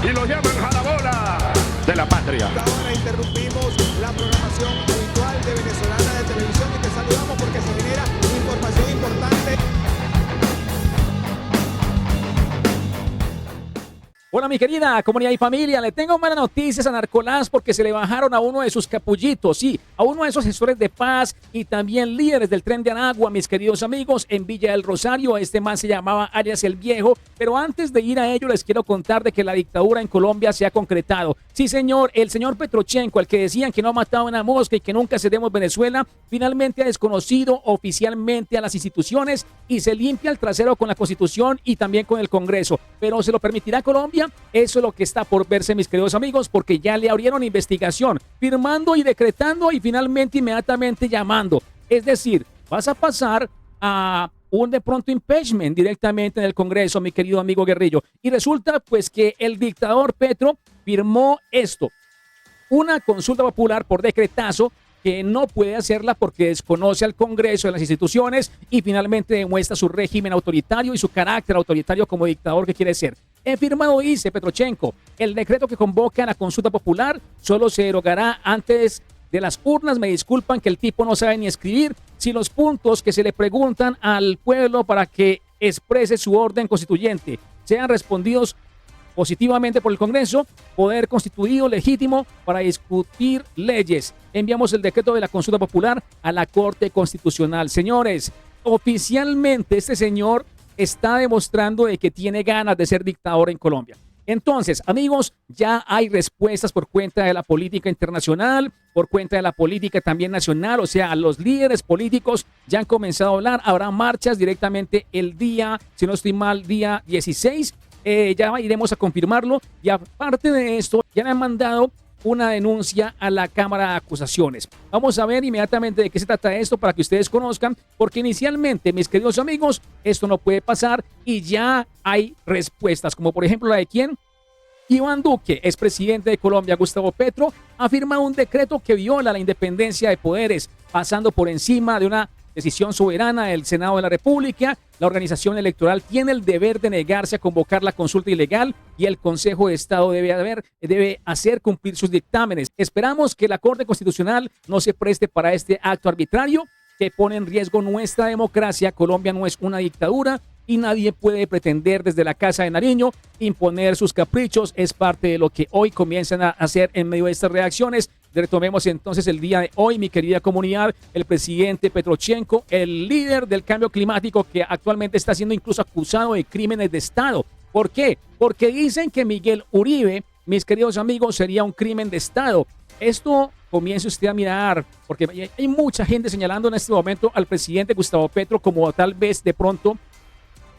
y lo llaman jalabola de la patria. Ahora interrumpimos la programación habitual de Venezolana de Televisión y te saludamos porque se genera información importante. Hola mi querida comunidad y familia, le tengo malas noticias a Narcolás porque se le bajaron a uno de sus capullitos, sí, a uno de esos gestores de paz y también líderes del Tren de Aragua, mis queridos amigos, en Villa del Rosario. Este man se llamaba Arias el Viejo, pero antes de ir a ello les quiero contar de que la dictadura en Colombia se ha concretado. Sí señor, el señor Petrochenko, al que decían que no ha matado una mosca y que nunca cedemos Venezuela, finalmente ha desconocido oficialmente a las instituciones y se limpia el trasero con la Constitución y también con el Congreso, pero ¿se lo permitirá Colombia? Eso es lo que está por verse, mis queridos amigos, porque ya le abrieron investigación, firmando y decretando y finalmente inmediatamente llamando. Es decir, vas a pasar a un de pronto impeachment directamente en el Congreso, mi querido amigo Guerrillo. Y resulta pues que el dictador Petro firmó esto, una consulta popular por decretazo que no puede hacerla porque desconoce al Congreso, de las instituciones y finalmente demuestra su régimen autoritario y su carácter autoritario como dictador que quiere ser. He firmado, dice Petrochenko, el decreto que convoca a la consulta popular solo se derogará antes de las urnas. Me disculpan que el tipo no sabe ni escribir. Si los puntos que se le preguntan al pueblo para que exprese su orden constituyente sean respondidos positivamente por el Congreso, poder constituido legítimo para discutir leyes. Enviamos el decreto de la consulta popular a la Corte Constitucional. Señores, oficialmente este señor está demostrando de que tiene ganas de ser dictador en Colombia. Entonces, amigos, ya hay respuestas por cuenta de la política internacional, por cuenta de la política también nacional, o sea, los líderes políticos ya han comenzado a hablar, habrá marchas directamente el día, si no estoy mal, día 16, ya iremos a confirmarlo, y aparte de esto, ya le han mandado una denuncia a la Cámara de Acusaciones. Vamos a ver inmediatamente de qué se trata esto para que ustedes conozcan, porque inicialmente, mis queridos amigos, esto no puede pasar y ya hay respuestas, como por ejemplo la de ¿quién? Iván Duque, expresidente de Colombia. Gustavo Petro ha firmado un decreto que viola la independencia de poderes, pasando por encima de una decisión soberana del Senado de la República. La organización electoral tiene el deber de negarse a convocar la consulta ilegal y el Consejo de Estado debe hacer cumplir sus dictámenes. Esperamos que la Corte Constitucional no se preste para este acto arbitrario que pone en riesgo nuestra democracia. Colombia no es una dictadura y nadie puede pretender desde la Casa de Nariño imponer sus caprichos. Es parte de lo que hoy comienzan a hacer en medio de estas reacciones. Retomemos entonces el día de hoy, mi querida comunidad, el presidente Petrochenko, el líder del cambio climático que actualmente está siendo incluso acusado de crímenes de Estado. ¿Por qué? Porque dicen que Miguel Uribe, mis queridos amigos, sería un crimen de Estado. Esto comience usted a mirar, porque hay mucha gente señalando en este momento al presidente Gustavo Petro como tal vez de pronto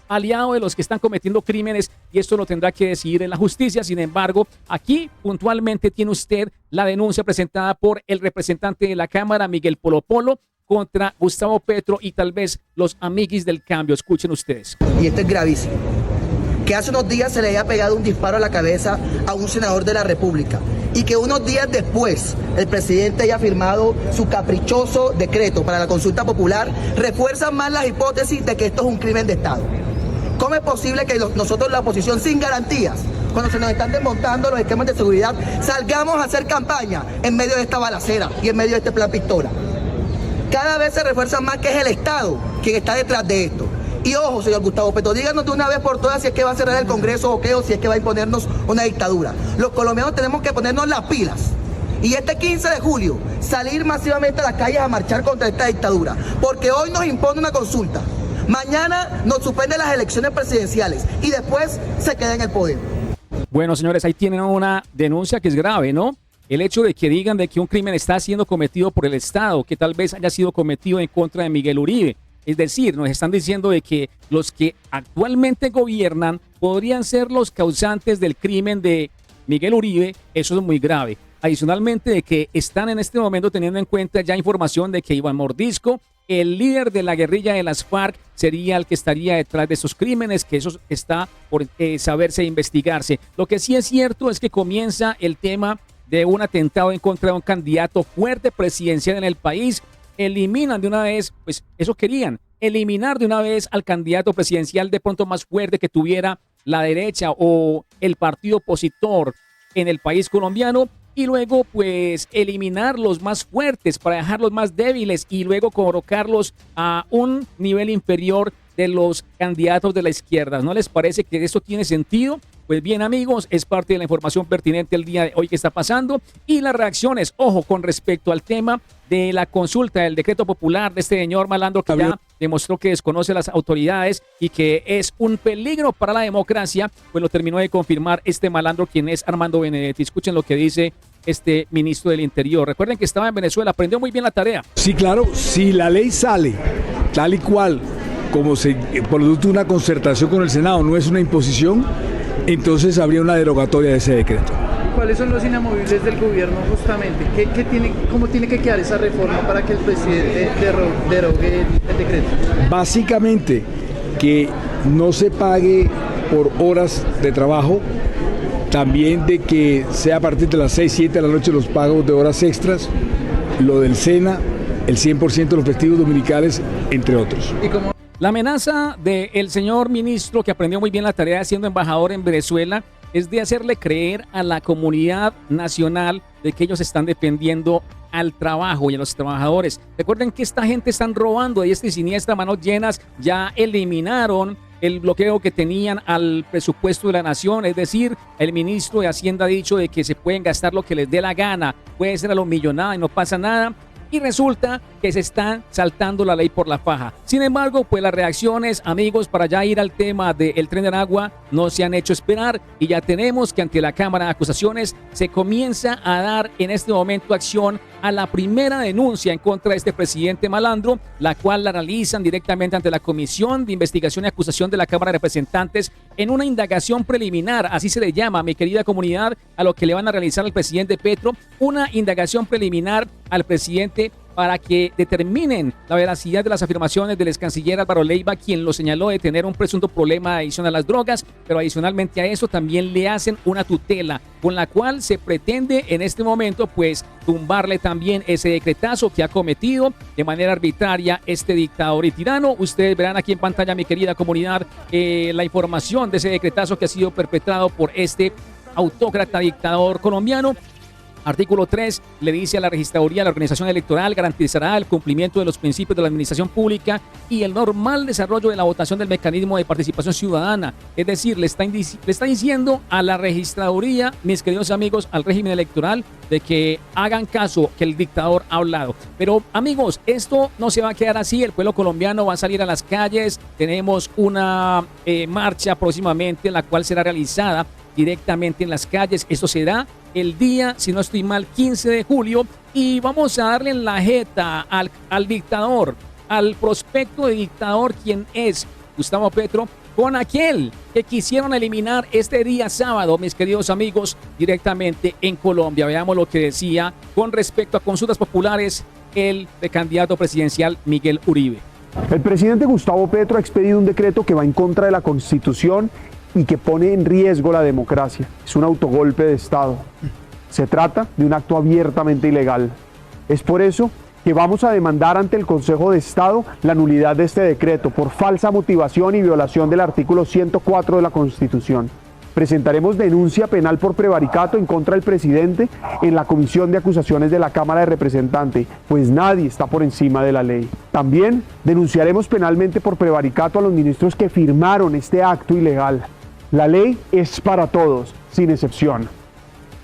aliado de los que están cometiendo crímenes, y esto lo tendrá que decidir en la justicia. Sin embargo, aquí puntualmente tiene usted la denuncia presentada por el representante de la Cámara, Miguel Polo Polo, contra Gustavo Petro y tal vez los amiguis del cambio. Escuchen ustedes. Y esto es gravísimo. Que hace unos días se le haya pegado un disparo a la cabeza a un senador de la República y que unos días después el presidente haya firmado su caprichoso decreto para la consulta popular, refuerzan más las hipótesis de que esto es un crimen de Estado. ¿Cómo es posible que nosotros, la oposición, sin garantías, cuando se nos están desmontando los esquemas de seguridad, salgamos a hacer campaña en medio de esta balacera y en medio de este plan pistola? Cada vez se refuerza más que es el Estado quien está detrás de esto. Y ojo, señor Gustavo Petro, díganos de una vez por todas si es que va a cerrar el Congreso o qué, o si es que va a imponernos una dictadura. Los colombianos tenemos que ponernos las pilas. Y este 15 de julio, salir masivamente a las calles a marchar contra esta dictadura. Porque hoy nos impone una consulta. Mañana nos suspende las elecciones presidenciales y después se queda en el poder. Bueno, señores, ahí tienen una denuncia que es grave, ¿no? El hecho de que digan de que un crimen está siendo cometido por el Estado, que tal vez haya sido cometido en contra de Miguel Uribe. Es decir, nos están diciendo de que los que actualmente gobiernan podrían ser los causantes del crimen de Miguel Uribe. Eso es muy grave. Adicionalmente de que están en este momento teniendo en cuenta ya información de que Iván Mordisco, el líder de la guerrilla de las FARC, sería el que estaría detrás de esos crímenes, que eso está por saberse e investigarse. Lo que sí es cierto es que comienza el tema de un atentado en contra de un candidato fuerte presidencial en el país. Eliminan de una vez, pues eso querían, eliminar de una vez al candidato presidencial de pronto más fuerte que tuviera la derecha o el partido opositor en el país colombiano, y luego pues eliminar los más fuertes para dejarlos más débiles y luego colocarlos a un nivel inferior de los candidatos de la izquierda. ¿No les parece que esto tiene sentido? Pues bien, amigos, es parte de la información pertinente el día de hoy que está pasando, y las reacciones, ojo, con respecto al tema de la consulta del decreto popular de este señor Malandro, que ya demostró que desconoce a las autoridades y que es un peligro para la democracia, pues lo terminó de confirmar este Malandro, quien es Armando Benedetti. Escuchen lo que dice este ministro del Interior. Recuerden que estaba en Venezuela, aprendió muy bien la tarea. Sí, claro, si la ley sale tal y cual, como se producto de una concertación con el Senado, no es una imposición, entonces habría una derogatoria de ese decreto. ¿Cuáles son los inamovibles del gobierno justamente? ¿Cómo tiene que quedar esa reforma para que el presidente derogue el decreto? Básicamente, que no se pague por horas de trabajo, también de que sea a partir de las 6, 7 de la noche los pagos de horas extras, lo del SENA, el 100% de los festivos dominicales, entre otros. ¿Y cómo? La amenaza del señor ministro, que aprendió muy bien la tarea siendo embajador en Venezuela, es de hacerle creer a la comunidad nacional de que ellos están defendiendo al trabajo y a los trabajadores. Recuerden que esta gente están robando de diestra y siniestra, manos llenas. Ya eliminaron el bloqueo que tenían al presupuesto de la nación, es decir, el ministro de Hacienda ha dicho de que se pueden gastar lo que les dé la gana, puede ser a lo millonada y no pasa nada. Y resulta que se están saltando la ley por la faja. Sin embargo, pues las reacciones, amigos, para ya ir al tema del Tren de Aragua, no se han hecho esperar, y ya tenemos que ante la Cámara de Acusaciones se comienza a dar en este momento acción a la primera denuncia en contra de este presidente Malandro, la cual la realizan directamente ante la Comisión de Investigación y Acusación de la Cámara de Representantes en una indagación preliminar, así se le llama, mi querida comunidad, a lo que le van a realizar al presidente Petro, una indagación preliminar al presidente para que determinen la veracidad de las afirmaciones del ex canciller Álvaro Leiva, quien lo señaló de tener un presunto problema de adicción a las drogas, pero adicionalmente a eso también le hacen una tutela, con la cual se pretende en este momento pues tumbarle también ese decretazo que ha cometido de manera arbitraria este dictador y tirano. Ustedes verán aquí en pantalla, mi querida comunidad, la información de ese decretazo que ha sido perpetrado por este autócrata dictador colombiano. Artículo 3 le dice a la registraduría: la organización electoral garantizará el cumplimiento de los principios de la administración pública y el normal desarrollo de la votación del mecanismo de participación ciudadana. Es decir, le está diciendo a la registraduría, mis queridos amigos, al régimen electoral, de que hagan caso que el dictador ha hablado. Pero amigos, esto no se va a quedar así. El pueblo colombiano va a salir a las calles. Tenemos una marcha próximamente, la cual será realizada directamente en las calles. Esto será el día, si no estoy mal, 15 de julio, y vamos a darle en la jeta al dictador, al prospecto de dictador, quien es Gustavo Petro, con aquel que quisieron eliminar este día sábado, mis queridos amigos, directamente en Colombia. Veamos lo que decía con respecto a consultas populares el candidato presidencial Miguel Uribe. El presidente Gustavo Petro ha expedido un decreto que va en contra de la Constitución y que pone en riesgo la democracia. Es un autogolpe de Estado. Se trata de un acto abiertamente ilegal. Es por eso que vamos a demandar ante el Consejo de Estado la nulidad de este decreto por falsa motivación y violación del artículo 104 de la Constitución. Presentaremos denuncia penal por prevaricato en contra del presidente en la Comisión de Acusaciones de la Cámara de Representantes, pues nadie está por encima de la ley. También denunciaremos penalmente por prevaricato a los ministros que firmaron este acto ilegal. La ley es para todos, sin excepción.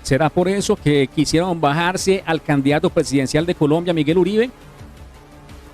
¿Será por eso que quisieron bajarse al candidato presidencial de Colombia, Miguel Uribe?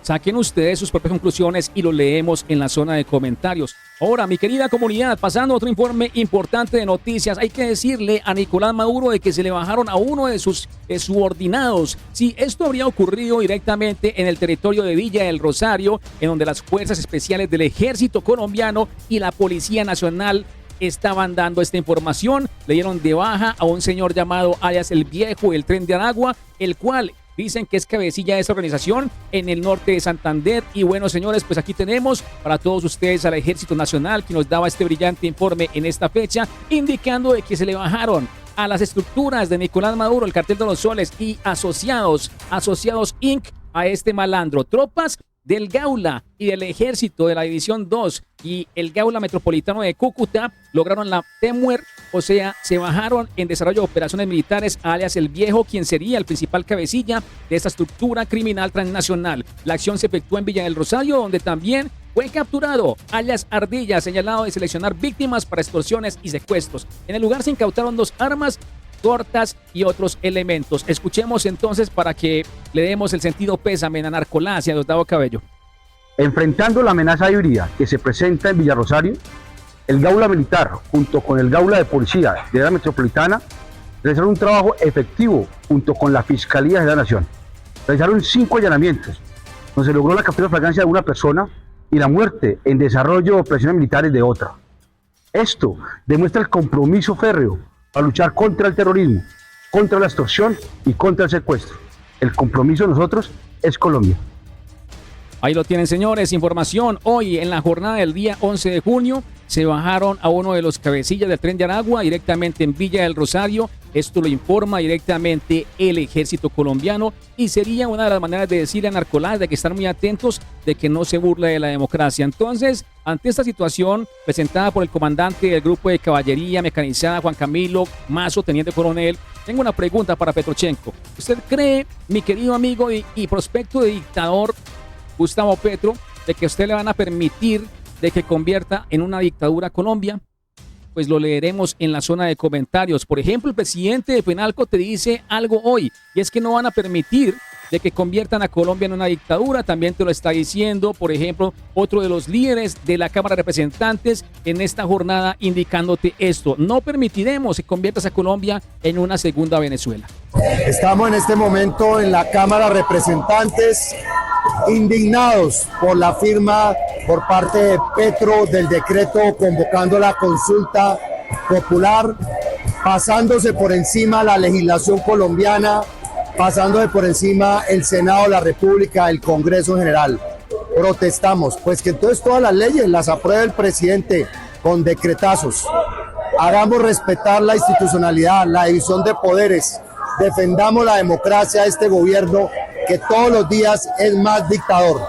Saquen ustedes sus propias conclusiones y lo leemos en la zona de comentarios. Ahora, mi querida comunidad, pasando a otro informe importante de noticias, hay que decirle a Nicolás Maduro de que se le bajaron a uno de sus subordinados. Sí, esto habría ocurrido directamente en el territorio de Villa del Rosario, en donde las fuerzas especiales del ejército colombiano y la Policía Nacional estaban dando esta información. Le dieron de baja a un señor llamado alias el Viejo, el Tren de Aragua, el cual dicen que es cabecilla de esta organización en el norte de Santander. Y bueno, señores, pues aquí tenemos para todos ustedes al Ejército Nacional, que nos daba este brillante informe en esta fecha, indicando de que se le bajaron a las estructuras de Nicolás Maduro, el Cartel de los Soles y asociados Inc., a este malandro. Tropas del Gaula y del Ejército de la División 2 y el Gaula Metropolitano de Cúcuta lograron la TEMUER, o sea, se bajaron en desarrollo de operaciones militares alias El Viejo, quien sería el principal cabecilla de esta estructura criminal transnacional. La acción se efectuó en Villa del Rosario, donde también fue capturado alias Ardilla, señalado de seleccionar víctimas para extorsiones y secuestros. En el lugar se incautaron 2 armas, tortas y otros elementos. Escuchemos entonces para que le demos el sentido pésame a Narcolasia, Gustavo Cabello. Enfrentando la amenaza híbrida que se presenta en Villarrosario, el Gaula Militar, junto con el Gaula de Policía de la Metropolitana, realizaron un trabajo efectivo junto con la Fiscalía de la Nación. Realizaron 5 allanamientos, donde se logró la captura de flagrancia de una persona y la muerte en desarrollo de operaciones militares de otra. Esto demuestra el compromiso férreo para luchar contra el terrorismo, contra la extorsión y contra el secuestro. El compromiso de nosotros es Colombia. Ahí lo tienen, señores. Información. Hoy, en la jornada del día 11 de junio, se bajaron a uno de los cabecillas del Tren de Aragua directamente en Villa del Rosario. Esto lo informa directamente el Ejército colombiano y sería una de las maneras de decirle a Narcolás de que están muy atentos de que no se burle de la democracia. Entonces, ante esta situación presentada por el comandante del Grupo de Caballería Mecanizada, Juan Camilo Mazo, teniente coronel, tengo una pregunta para Petrochenko. ¿Usted cree, mi querido amigo y prospecto de dictador Gustavo Petro, de que a usted le van a permitir de que convierta en una dictadura a Colombia? Pues lo leeremos en la zona de comentarios. Por ejemplo, el presidente de Penalco te dice algo hoy, y es que no van a permitir de que conviertan a Colombia en una dictadura. También te lo está diciendo, por ejemplo, otro de los líderes de la Cámara de Representantes en esta jornada, indicándote esto: no permitiremos que conviertas a Colombia en una segunda Venezuela. Estamos en este momento en la Cámara de Representantes indignados por la firma por parte de Petro del decreto convocando la consulta popular, pasándose por encima la legislación colombiana, pasándose por encima el Senado de la República, el Congreso en general. Protestamos, pues que entonces todas las leyes las apruebe el presidente con decretazos. Hagamos respetar la institucionalidad, la división de poderes, defendamos la democracia de este gobierno que todos los días es más dictador.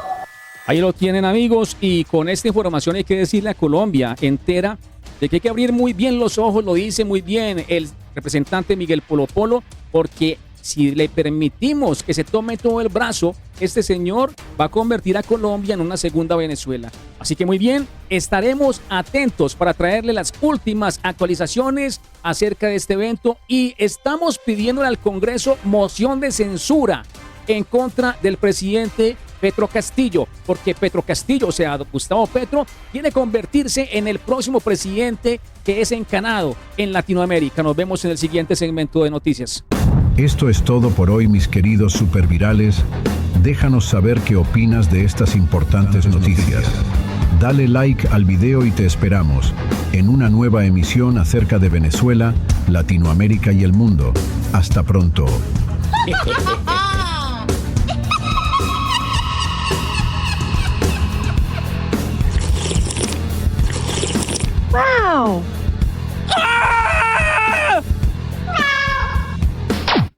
Ahí lo tienen, amigos, y con esta información hay que decirle a Colombia entera de que hay que abrir muy bien los ojos, lo dice muy bien el representante Miguel Polo Polo, porque si le permitimos que se tome todo el brazo, este señor va a convertir a Colombia en una segunda Venezuela. Así que muy bien, estaremos atentos para traerle las últimas actualizaciones acerca de este evento y estamos pidiéndole al Congreso moción de censura en contra del presidente Petro Castillo, porque Petro Castillo, o sea, Gustavo Petro, quiere convertirse en el próximo presidente que es encanado en Latinoamérica. Nos vemos en el siguiente segmento de noticias. Esto es todo por hoy, mis queridos supervirales. Déjanos saber qué opinas de estas importantes noticias. Dale like al video y te esperamos en una nueva emisión acerca de Venezuela, Latinoamérica y el mundo. Hasta pronto. Wow!